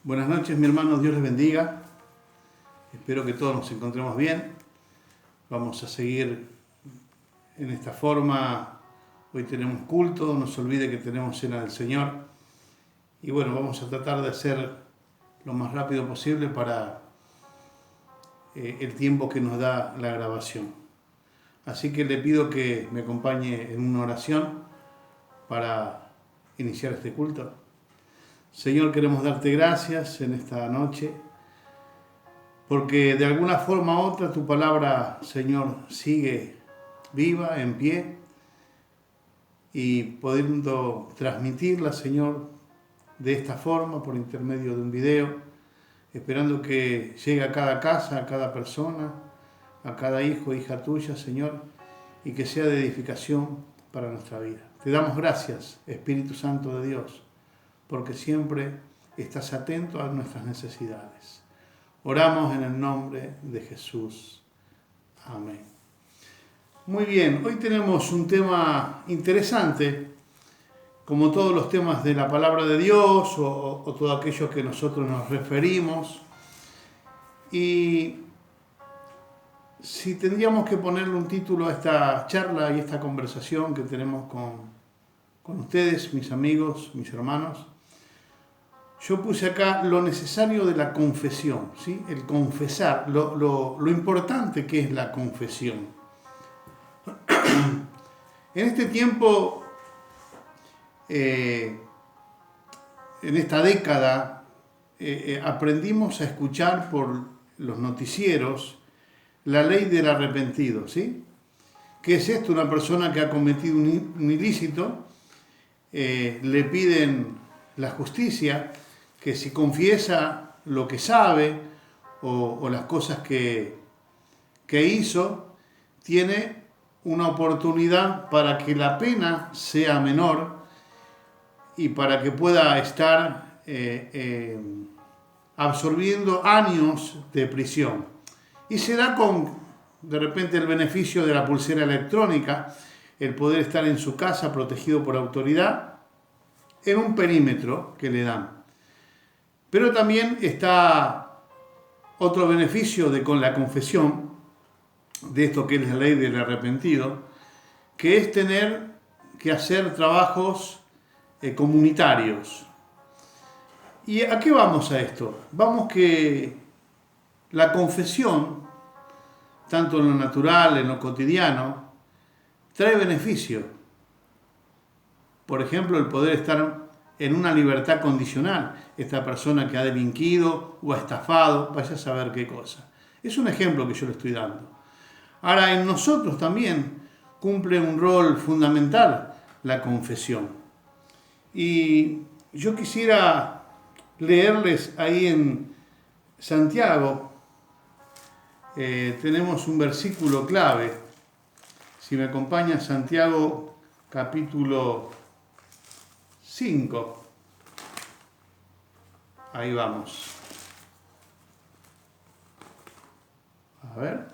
Buenas noches, mi hermano, Dios les bendiga. Espero que todos nos encontremos bien. Vamos a seguir en esta forma. Hoy tenemos culto, no se olvide que tenemos cena del Señor. Y bueno, vamos a tratar de hacer lo más rápido posible para el tiempo que nos da la grabación. Así que le pido que me acompañe en una oración para iniciar este culto. Señor, queremos darte gracias en esta noche, porque de alguna forma u otra tu palabra, Señor, sigue viva, en pie, y pudiendo transmitirla, Señor, de esta forma, por intermedio de un video, esperando que llegue a cada casa, a cada persona, a cada hijo, hija tuya, Señor, y que sea de edificación para nuestra vida. Te damos gracias, Espíritu Santo de Dios, porque siempre estás atento a nuestras necesidades. Oramos en el nombre de Jesús. Amén. Muy bien, hoy tenemos un tema interesante, como todos los temas de la palabra de Dios o todo aquello que nosotros nos referimos. Y si tendríamos que ponerle un título a esta charla y esta conversación que tenemos con ustedes, mis amigos, mis hermanos, yo puse acá lo necesario de la confesión, ¿sí? El confesar, lo importante que es la confesión. En este tiempo, en esta década, aprendimos a escuchar por los noticieros la ley del arrepentido, ¿sí? ¿Qué es esto? Una persona que ha cometido un ilícito, le piden la justicia que si confiesa lo que sabe o las cosas que hizo, tiene una oportunidad para que la pena sea menor y para que pueda estar absorbiendo años de prisión. Y se da con, de repente, el beneficio de la pulsera electrónica, el poder estar en su casa protegido por autoridad, en un perímetro que le dan. Pero también está otro beneficio con la confesión, de esto que es la ley del arrepentido, que es tener que hacer trabajos comunitarios. ¿Y a qué vamos a esto? Vamos que la confesión, tanto en lo natural, en lo cotidiano, trae beneficio. Por ejemplo, el poder estar en una libertad condicional, esta persona que ha delinquido o ha estafado, vaya a saber qué cosa. Es un ejemplo que yo le estoy dando. Ahora, en nosotros también cumple un rol fundamental la confesión. Y yo quisiera leerles ahí en Santiago, tenemos un versículo clave. Si me acompaña, Santiago capítulo 5. Ahí vamos. A ver.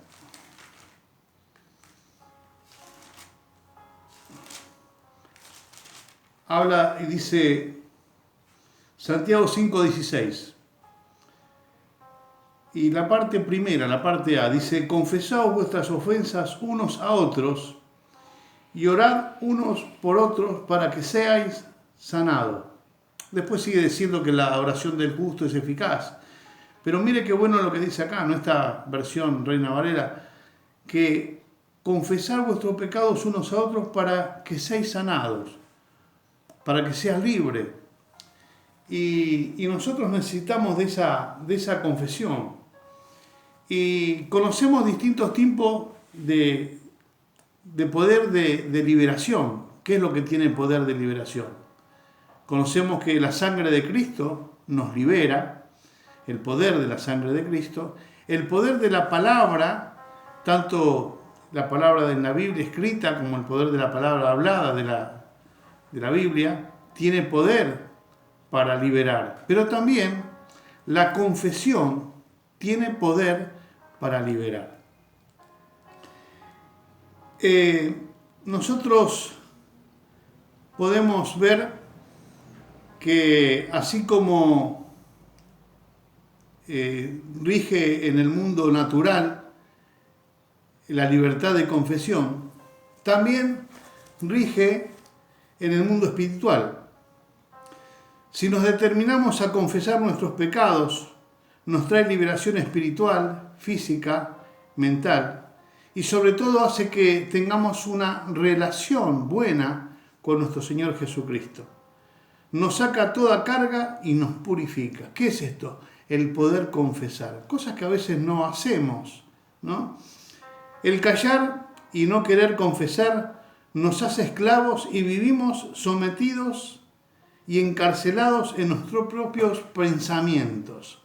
Habla y dice Santiago 5:16. Y la parte primera, la parte A, dice: confesaos vuestras ofensas unos a otros y orad unos por otros para que seáis sanados. Después sigue diciendo que la oración del justo es eficaz. Pero mire qué bueno lo que dice acá, ¿no? Esta versión Reina Valera, que confesar vuestros pecados unos a otros para que seáis sanados, para que seas libre. Y nosotros necesitamos de esa confesión. Y conocemos distintos tipos de poder de liberación. ¿Qué es lo que tiene el poder de liberación? Conocemos que la sangre de Cristo nos libera, el poder de la sangre de Cristo, el poder de la palabra, tanto la palabra de la Biblia escrita como el poder de la palabra hablada de la Biblia, tiene poder para liberar. Pero también la confesión tiene poder para liberar. Nosotros podemos ver que así como rige en el mundo natural la libertad de confesión, también rige en el mundo espiritual. Si nos determinamos a confesar nuestros pecados, nos trae liberación espiritual, física, mental, y sobre todo hace que tengamos una relación buena con nuestro Señor Jesucristo. Nos saca toda carga y nos purifica. ¿Qué es esto? El poder confesar. Cosas que a veces no hacemos, ¿no? El callar y no querer confesar nos hace esclavos y vivimos sometidos y encarcelados en nuestros propios pensamientos.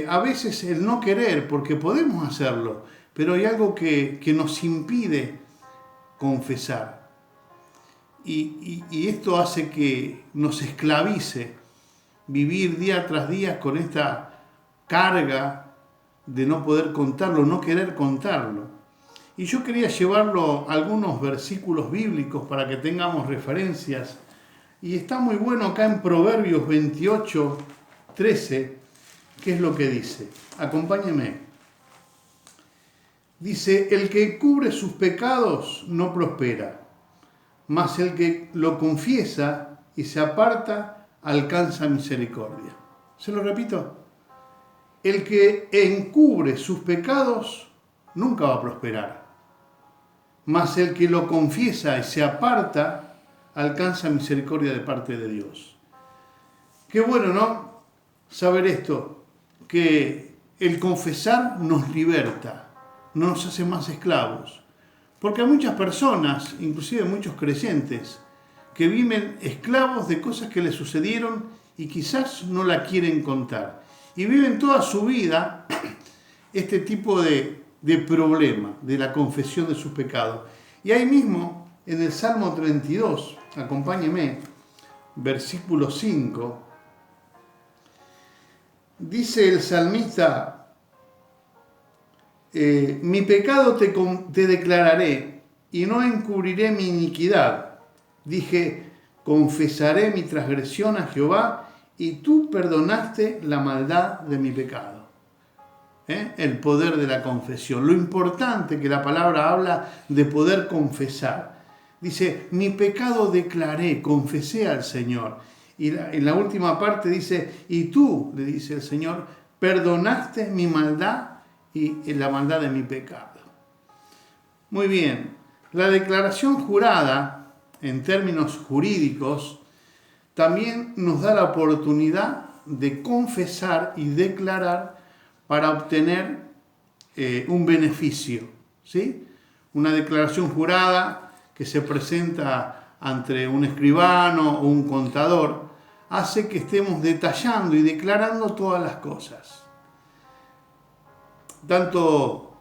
A veces el no querer, porque podemos hacerlo, pero hay algo que nos impide confesar. Y esto hace que nos esclavice vivir día tras día con esta carga de no poder contarlo, no querer contarlo. Y yo quería llevarlo a algunos versículos bíblicos para que tengamos referencias. Y está muy bueno acá en Proverbios 28, 13, ¿qué es lo que dice? Acompáñeme. Dice, el que cubre sus pecados no prospera, mas el que lo confiesa y se aparta alcanza misericordia. ¿Se lo repito? El que encubre sus pecados nunca va a prosperar, mas el que lo confiesa y se aparta alcanza misericordia de parte de Dios. Qué bueno, ¿no? Saber esto, que el confesar nos liberta, no nos hace más esclavos. Porque hay muchas personas, inclusive muchos creyentes, que viven esclavos de cosas que les sucedieron y quizás no la quieren contar. Y viven toda su vida este tipo de problema, de la confesión de sus pecados. Y ahí mismo, en el Salmo 32, acompáñeme, versículo 5, dice el salmista, mi pecado te declararé y no encubriré mi iniquidad. Dije, confesaré mi transgresión a Jehová y tú perdonaste la maldad de mi pecado. El poder de la confesión. Lo importante que la palabra habla de poder confesar. Dice, mi pecado declaré, confesé al Señor. Y en la última parte dice, y tú, le dice el Señor, perdonaste mi maldad y la maldad de mi pecado. Muy bien, la declaración jurada, en términos jurídicos, también nos da la oportunidad de confesar y declarar para obtener un beneficio, ¿sí? Una declaración jurada que se presenta ante un escribano o un contador hace que estemos detallando y declarando todas las cosas. Tanto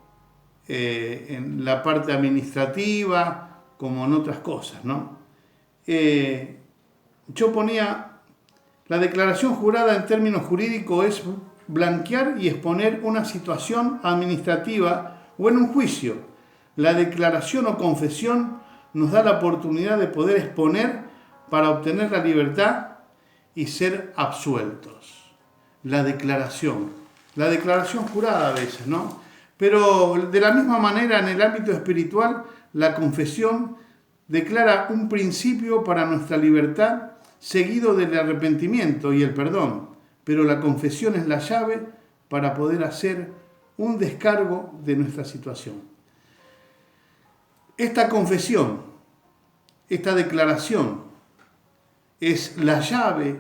en la parte administrativa como en otras cosas, ¿no? Yo ponía, la declaración jurada en términos jurídicos es blanquear y exponer una situación administrativa o en un juicio. La declaración o confesión nos da la oportunidad de poder exponer para obtener la libertad y ser absueltos. La declaración jurada a veces, ¿no? Pero de la misma manera en el ámbito espiritual, la confesión declara un principio para nuestra libertad seguido del arrepentimiento y el perdón. Pero la confesión es la llave para poder hacer un descargo de nuestra situación. Esta confesión, esta declaración, es la llave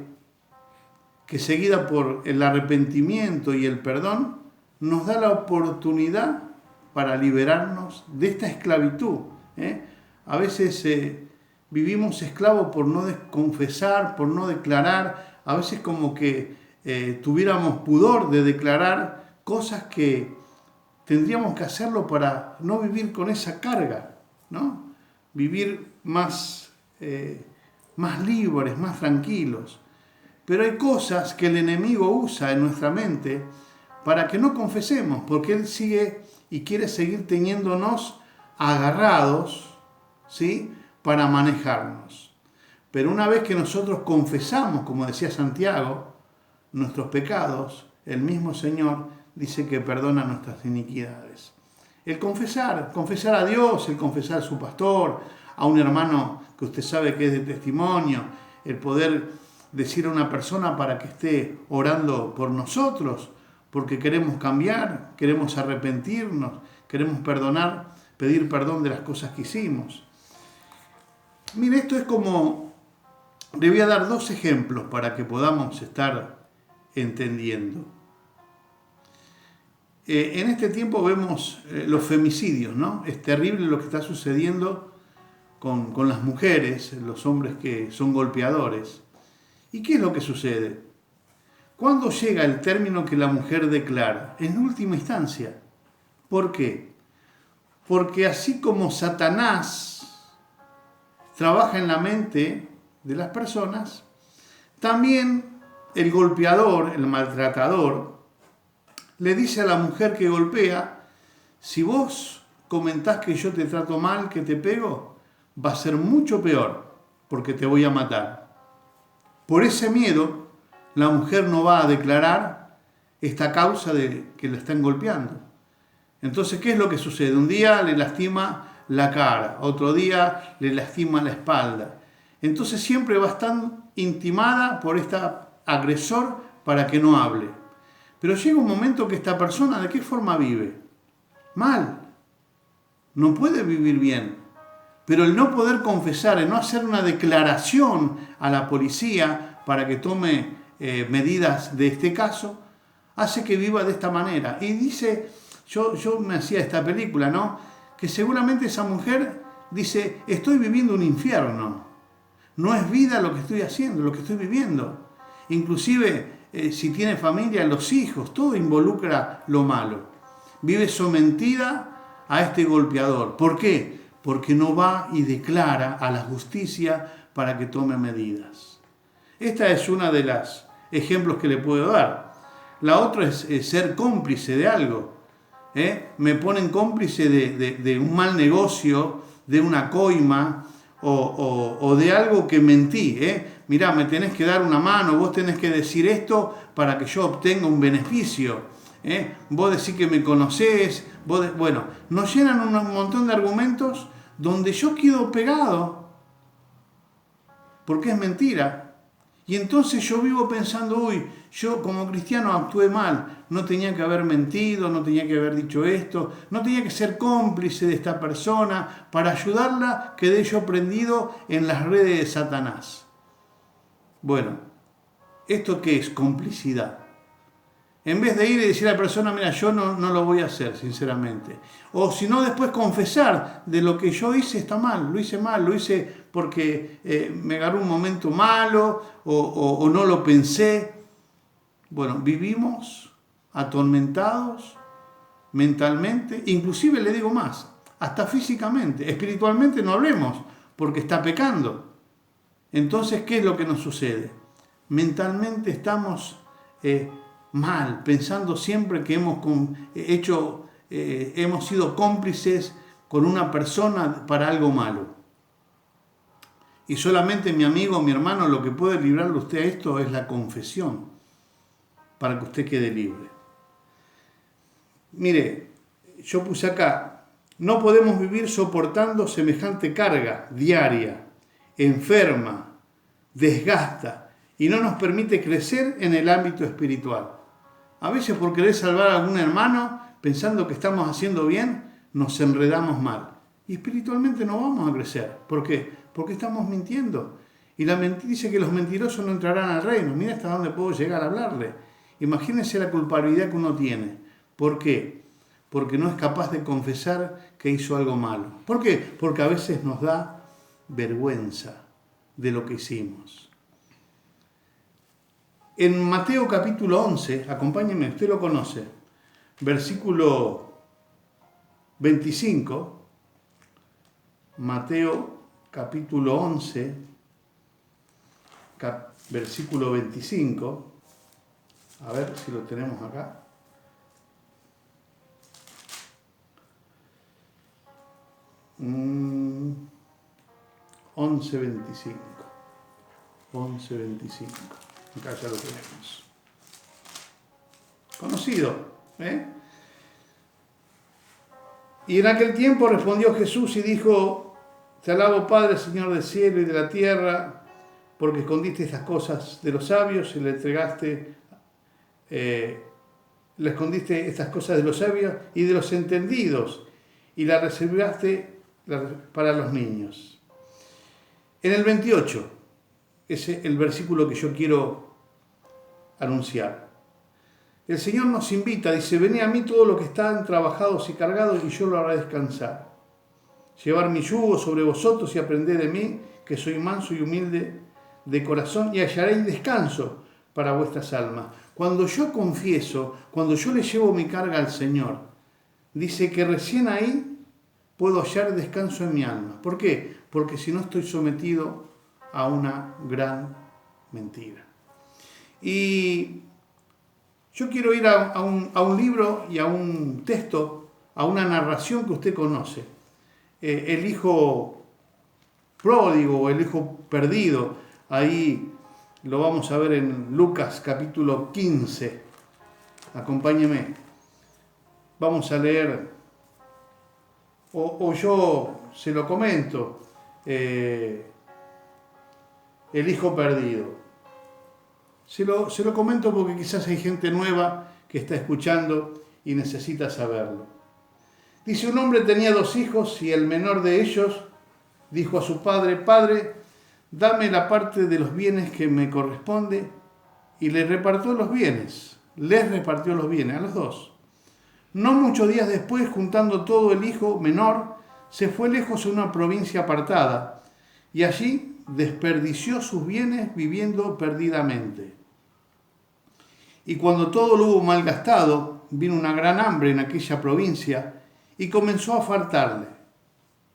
que, seguida por el arrepentimiento y el perdón, nos da la oportunidad para liberarnos de esta esclavitud. A veces vivimos esclavos por no confesar, por no declarar, a veces como que tuviéramos pudor de declarar cosas que tendríamos que hacerlo para no vivir con esa carga, ¿no? Vivir más libres, más tranquilos. Pero hay cosas que el enemigo usa en nuestra mente para que no confesemos, porque él sigue y quiere seguir teniéndonos agarrados, ¿sí?, para manejarnos. Pero una vez que nosotros confesamos, como decía Santiago, nuestros pecados, el mismo Señor dice que perdona nuestras iniquidades. El confesar a Dios, el confesar a su pastor, a un hermano que usted sabe que es de testimonio, el poder decir a una persona para que esté orando por nosotros, porque queremos cambiar, queremos arrepentirnos, queremos perdonar, pedir perdón de las cosas que hicimos. Mire, esto es como, le voy a dar 2 ejemplos para que podamos estar entendiendo. En este tiempo vemos los femicidios, ¿no? Es terrible lo que está sucediendo con las mujeres, los hombres que son golpeadores. ¿Y qué es lo que sucede? ¿Cuándo llega el término que la mujer declara? En última instancia. ¿Por qué? Porque así como Satanás trabaja en la mente de las personas, también el golpeador, el maltratador, le dice a la mujer que golpea: si vos comentás que yo te trato mal, que te pego, va a ser mucho peor, porque te voy a matar. Por ese miedo, la mujer no va a declarar esta causa de que la están golpeando. Entonces, ¿qué es lo que sucede? Un día le lastima la cara, otro día le lastima la espalda. Entonces siempre va a estar intimada por este agresor para que no hable. Pero llega un momento que esta persona, ¿de qué forma vive? Mal. No puede vivir bien. Pero el no poder confesar, el no hacer una declaración a la policía para que tome medidas de este caso, hace que viva de esta manera. Y dice, yo me hacía esta película, ¿no? Que seguramente esa mujer dice: estoy viviendo un infierno. No es vida lo que estoy haciendo, lo que estoy viviendo. Inclusive, si tiene familia, los hijos, todo involucra lo malo. Vive sometida a este golpeador. ¿Por qué? Porque no va y declara a la justicia para que tome medidas. Esta es una de las ejemplos que le puedo dar. La otra es ser cómplice de algo. Me ponen cómplice de un mal negocio, de una coima o de algo que mentí. Mirá, me tenés que dar una mano, vos tenés que decir esto para que yo obtenga un beneficio. Vos decís que me conocés. Bueno, nos llenan un montón de argumentos donde yo quedo pegado porque es mentira. Y entonces yo vivo pensando: uy, yo como cristiano actué mal, no tenía que haber mentido, no tenía que haber dicho esto, no tenía que ser cómplice de esta persona. Para ayudarla quedé yo prendido en las redes de Satanás. Bueno, ¿esto qué es? Complicidad. En vez de ir y decir a la persona: mira, yo no lo voy a hacer, sinceramente. O si no, después confesar de lo que yo hice está mal, lo hice porque me agarró un momento malo o no lo pensé. Bueno, vivimos atormentados mentalmente, inclusive le digo más, hasta físicamente, espiritualmente no hablemos, porque está pecando. Entonces, ¿qué es lo que nos sucede? Mentalmente estamos mal, pensando siempre que hemos sido cómplices con una persona para algo malo. Y solamente mi amigo, mi hermano, lo que puede librarle a usted a esto es la confesión, para que usted quede libre. Mire, yo puse acá: no podemos vivir soportando semejante carga diaria, enferma, desgasta y no nos permite crecer en el ámbito espiritual. A veces, por querer salvar a algún hermano, pensando que estamos haciendo bien, nos enredamos mal. Y espiritualmente no vamos a crecer. ¿Por qué? Porque estamos mintiendo. Y la mentira dice que los mentirosos no entrarán al reino. Mira hasta dónde puedo llegar a hablarle. Imagínense la culpabilidad que uno tiene. ¿Por qué? Porque no es capaz de confesar que hizo algo malo. ¿Por qué? Porque a veces nos da vergüenza de lo que hicimos. En Mateo capítulo 11, acompáñenme, usted lo conoce, versículo 25, Mateo capítulo 11, versículo 25, a ver si lo tenemos acá. Mm, 11:25. 11:25. Acá ya lo tenemos. conocido. Y en aquel tiempo respondió Jesús y dijo: te alabo, Padre, Señor del cielo y de la tierra, porque escondiste estas cosas de los sabios y le escondiste estas cosas de los sabios y de los entendidos, y las reservaste para los niños. En el 28, ese es el versículo que yo quiero anunciar. El Señor nos invita, dice: venid a mí todos los que están trabajados y cargados, y yo lo haré descansar. Llevar mi yugo sobre vosotros y aprended de mí, que soy manso y humilde de corazón, y hallaréis descanso para vuestras almas. Cuando yo confieso, cuando yo le llevo mi carga al Señor, dice que recién ahí puedo hallar descanso en mi alma. ¿Por qué? Porque si no estoy sometido a una gran mentira. Y yo quiero ir a un libro y a un texto, a una narración que usted conoce. El hijo pródigo o el hijo perdido. Ahí lo vamos a ver en Lucas capítulo 15. Acompáñeme. Vamos a leer, o yo se lo comento, el hijo perdido. Se lo comento porque quizás hay gente nueva que está escuchando y necesita saberlo. Dice: un hombre tenía 2 hijos y el menor de ellos dijo a su padre: Padre, dame la parte de los bienes que me corresponde, y les repartió los bienes a los 2. No muchos días después, juntando todo, el hijo menor se fue lejos a una provincia apartada, y allí desperdició sus bienes viviendo perdidamente. Y cuando todo lo hubo malgastado, vino una gran hambre en aquella provincia, y comenzó a faltarle.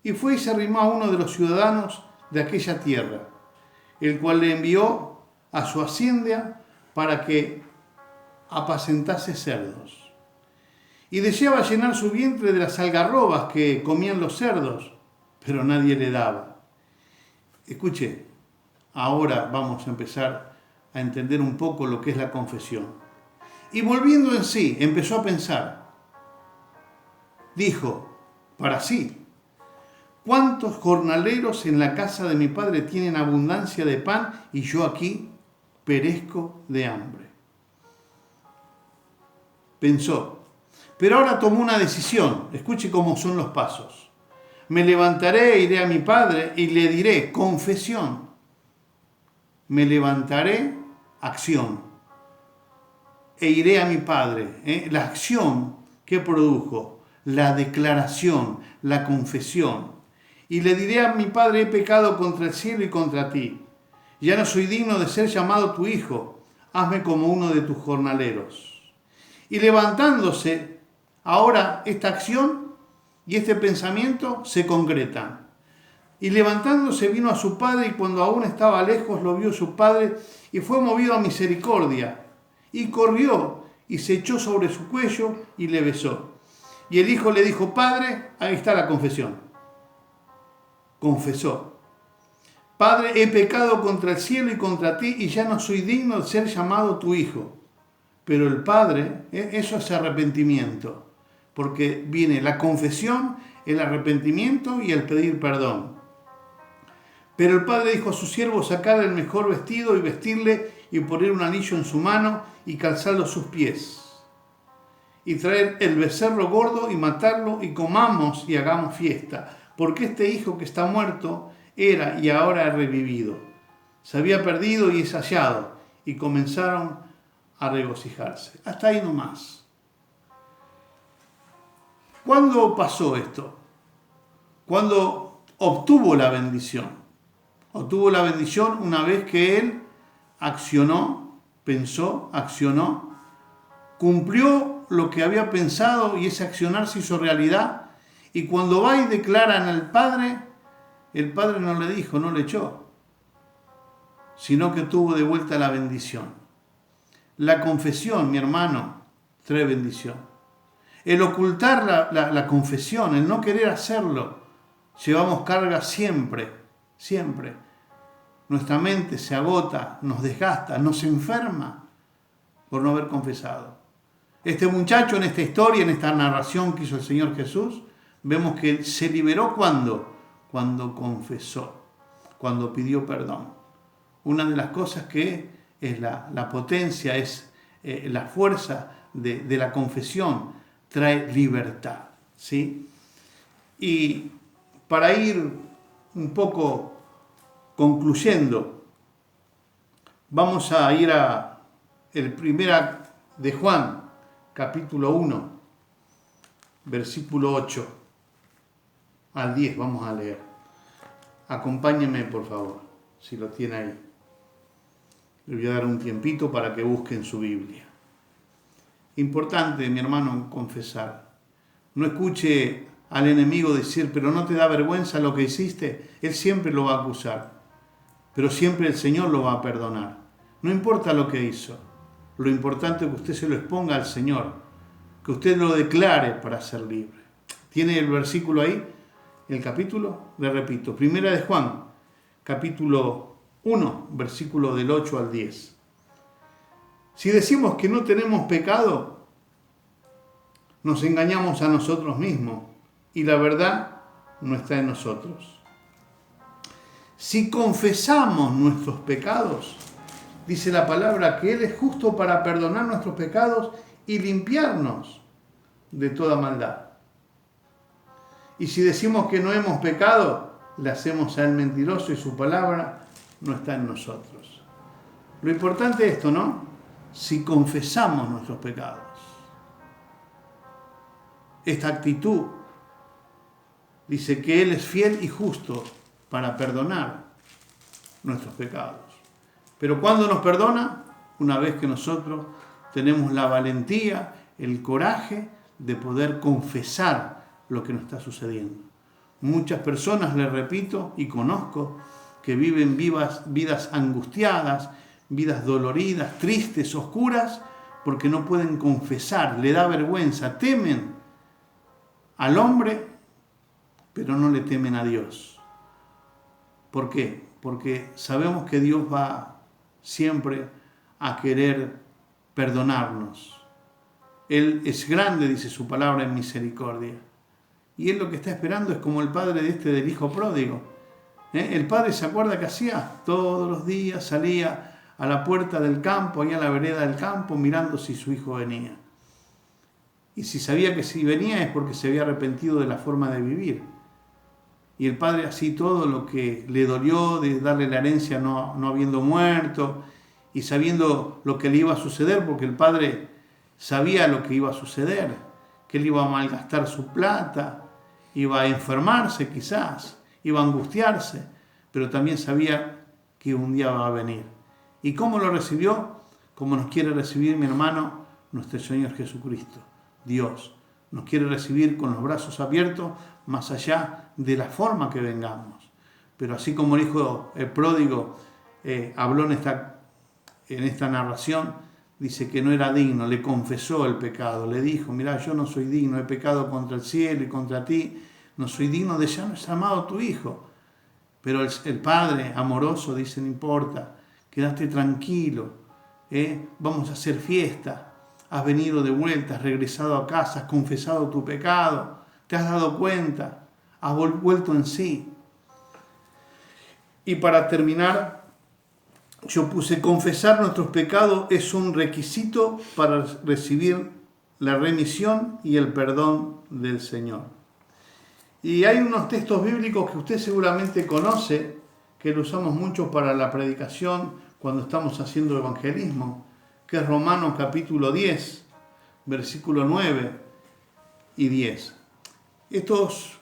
Y fue y se arrimó a uno de los ciudadanos de aquella tierra, el cual le envió a su hacienda para que apacentase cerdos. Y deseaba llenar su vientre de las algarrobas que comían los cerdos, pero nadie le daba. Escuche, ahora vamos a empezar a entender un poco lo que es la confesión. Y volviendo en sí, empezó a pensar. Dijo para sí: ¿cuántos jornaleros en la casa de mi padre tienen abundancia de pan y yo aquí perezco de hambre? Pensó, pero ahora tomó una decisión. Escuche cómo son los pasos. Me levantaré, iré a mi padre y le diré, confesión. Me levantaré, acción. E iré a mi padre. La acción que produjo. La declaración, la confesión. Y le diré a mi padre: he pecado contra el cielo y contra ti. Ya no soy digno de ser llamado tu hijo. Hazme como uno de tus jornaleros. Y levantándose, ahora esta acción y este pensamiento se concretan. Y levantándose vino a su padre, y cuando aún estaba lejos lo vio su padre, y fue movido a misericordia. Y corrió y se echó sobre su cuello y le besó. Y el hijo le dijo: Padre, ahí está la confesión. Confesó: Padre, he pecado contra el cielo y contra ti, y ya no soy digno de ser llamado tu hijo. Pero el padre, eso es arrepentimiento, porque viene la confesión, el arrepentimiento y el pedir perdón. Pero el padre dijo a su siervo: sacar el mejor vestido y vestirle, y poner un anillo en su mano y calzarlo sus pies. Y traer el becerro gordo y matarlo, y comamos y hagamos fiesta, porque este hijo que está muerto era y ahora ha revivido. Se había perdido y es hallado. Y comenzaron a regocijarse. Hasta ahí nomás. ¿Cuándo pasó esto? Cuando obtuvo la bendición. Obtuvo la bendición una vez que él accionó, pensó, accionó, cumplió lo que había pensado, y ese accionar se hizo realidad. Y cuando va y declaran al padre, el padre no le dijo, no le echó, sino que tuvo de vuelta la bendición. La confesión, mi hermano, trae bendición. El ocultar la confesión, el no querer hacerlo, llevamos carga siempre, siempre. Nuestra mente se agota, nos desgasta, nos enferma por no haber confesado. Este muchacho en esta historia, en esta narración que hizo el Señor Jesús, vemos que se liberó cuando confesó, cuando pidió perdón. Una de las cosas que es la potencia, es la fuerza de la confesión, trae libertad, ¿sí? Y para ir un poco concluyendo, vamos a ir a el primera de Juan, capítulo 1, versículo 8 al 10, vamos a leer. Acompáñenme, por favor, si lo tiene ahí. Le voy a dar un tiempito para que busquen su Biblia. Importante, mi hermano, confesar. No escuche al enemigo decir, pero no te da vergüenza lo que hiciste. Él siempre lo va a acusar, pero siempre el Señor lo va a perdonar. No importa lo que hizo. Lo importante es que usted se lo exponga al Señor, que usted lo declare para ser libre. ¿Tiene el versículo ahí? El capítulo, le repito, primera de Juan, capítulo 1, versículo del 8 al 10. Si decimos que no tenemos pecado, nos engañamos a nosotros mismos y la verdad no está en nosotros. Si confesamos nuestros pecados, dice la palabra que Él es justo para perdonar nuestros pecados y limpiarnos de toda maldad. Y si decimos que no hemos pecado, le hacemos a Él mentiroso y su palabra no está en nosotros. Lo importante es esto, ¿no? Si confesamos nuestros pecados. Esta actitud dice que Él es fiel y justo para perdonar nuestros pecados. Pero ¿cuándo nos perdona? Una vez que nosotros tenemos la valentía, el coraje de poder confesar lo que nos está sucediendo. Muchas personas, les repito, y conozco, que viven vidas angustiadas, vidas doloridas, tristes, oscuras, porque no pueden confesar, le da vergüenza, temen al hombre, pero no le temen a Dios. ¿Por qué? Porque sabemos que Dios va siempre a querer perdonarnos. Él es grande, dice su palabra, en misericordia. Y Él lo que está esperando es como el padre del hijo pródigo. El padre se acuerda que hacía todos los días, salía a la puerta del campo, ahí a la vereda del campo, mirando si su hijo venía. Y si sabía que si venía es porque se había arrepentido de la forma de vivir. Y el padre así todo lo que le dolió de darle la herencia no habiendo muerto y sabiendo lo que le iba a suceder, porque el padre sabía lo que iba a suceder, que él iba a malgastar su plata, iba a enfermarse quizás, iba a angustiarse, pero también sabía que un día va a venir. ¿Y cómo lo recibió? Como nos quiere recibir, mi hermano, nuestro Señor Jesucristo. Dios nos quiere recibir con los brazos abiertos, más allá de la forma que vengamos. Pero así como el hijo pródigo habló en esta narración, dice que no era digno, le confesó el pecado, le dijo, mirá, yo no soy digno, he pecado contra el cielo y contra ti, no soy digno de ser amado tu hijo. Pero el padre amoroso dice, no importa, quédate tranquilo, vamos a hacer fiesta. Has venido de vuelta, has regresado a casa, has confesado tu pecado, te has dado cuenta, has vuelto en sí. Y para terminar, yo puse, confesar nuestros pecados es un requisito para recibir la remisión y el perdón del Señor. Y hay unos textos bíblicos que usted seguramente conoce, que lo usamos mucho para la predicación cuando estamos haciendo evangelismo, que es Romanos capítulo 10, versículo 9 y 10. Estos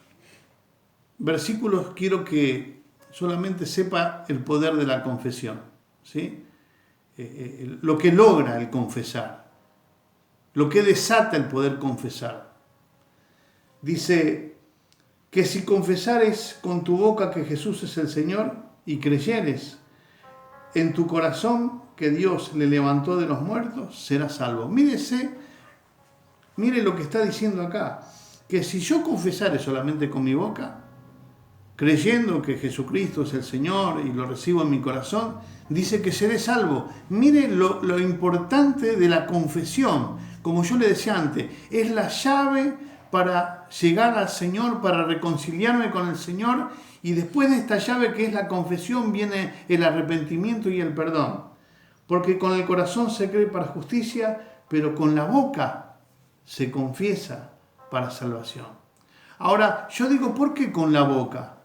versículos quiero que solamente sepa el poder de la confesión, ¿sí? Lo que logra el confesar, lo que desata el poder confesar. Dice que si confesares con tu boca que Jesús es el Señor y creyeres en tu corazón que Dios le levantó de los muertos, serás salvo. Mire lo que está diciendo acá, que si yo confesare solamente con mi boca, creyendo que Jesucristo es el Señor y lo recibo en mi corazón, dice que seré salvo. Mire lo importante de la confesión. como yo le decía antes, es la llave para llegar al Señor, para reconciliarme con el Señor, y después de esta llave que es la confesión viene el arrepentimiento y el perdón. Porque con el corazón se cree para justicia, pero con la boca se confiesa para salvación. Ahora, yo digo, ¿por qué con la boca?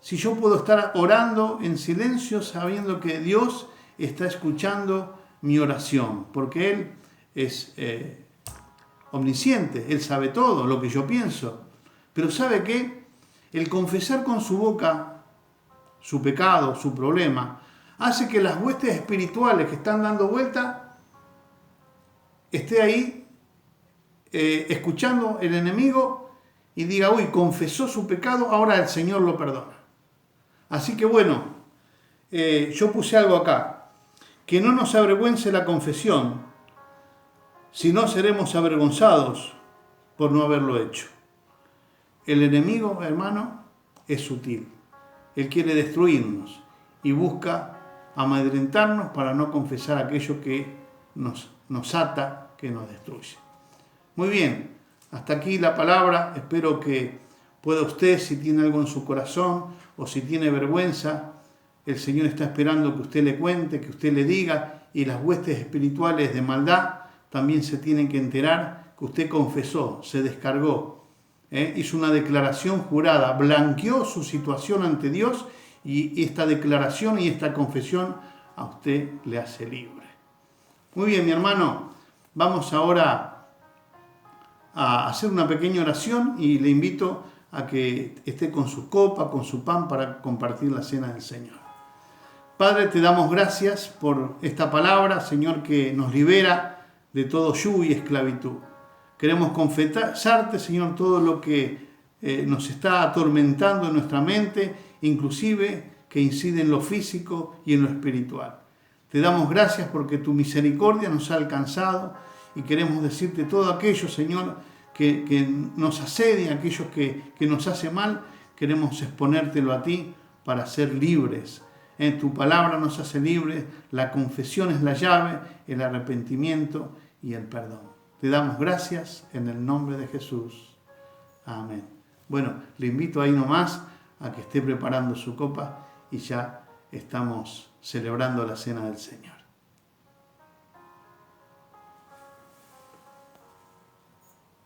Si yo puedo estar orando en silencio sabiendo que Dios está escuchando mi oración, porque Él es omnisciente, Él sabe todo lo que yo pienso. Pero ¿sabe qué? El confesar con su boca su pecado, su problema, hace que las huestes espirituales que están dando vuelta esté ahí escuchando el enemigo y diga, uy, confesó su pecado, ahora el Señor lo perdona. Así que bueno, yo puse algo acá, que no nos avergüence la confesión, si no seremos avergonzados por no haberlo hecho. El enemigo, hermano, es sutil. Él quiere destruirnos y busca amedrentarnos para no confesar aquello que nos ata, que nos destruye. Muy bien, hasta aquí la palabra. Espero que pueda usted, si tiene algo en su corazón o si tiene vergüenza, el Señor está esperando que usted le cuente, que usted le diga, y las huestes espirituales de maldad también se tienen que enterar que usted confesó, se descargó, hizo una declaración jurada, blanqueó su situación ante Dios, y esta declaración y esta confesión a usted le hace libre. Muy bien, mi hermano, vamos ahora a hacer una pequeña oración y le invito a que esté con su copa, con su pan para compartir la cena del Señor. Padre, te damos gracias por esta palabra, Señor, que nos libera de todo yugo y esclavitud. Queremos confesarte, Señor, todo lo que nos está atormentando en nuestra mente, inclusive que incide en lo físico y en lo espiritual. Te damos gracias porque tu misericordia nos ha alcanzado y queremos decirte todo aquello, Señor, que nos asedia, aquellos que nos hace mal, queremos exponértelo a ti para ser libres. En tu palabra nos hace libres, la confesión es la llave, el arrepentimiento y el perdón. Te damos gracias en el nombre de Jesús. Amén. Bueno, le invito ahí nomás a que esté preparando su copa y ya estamos celebrando la cena del Señor.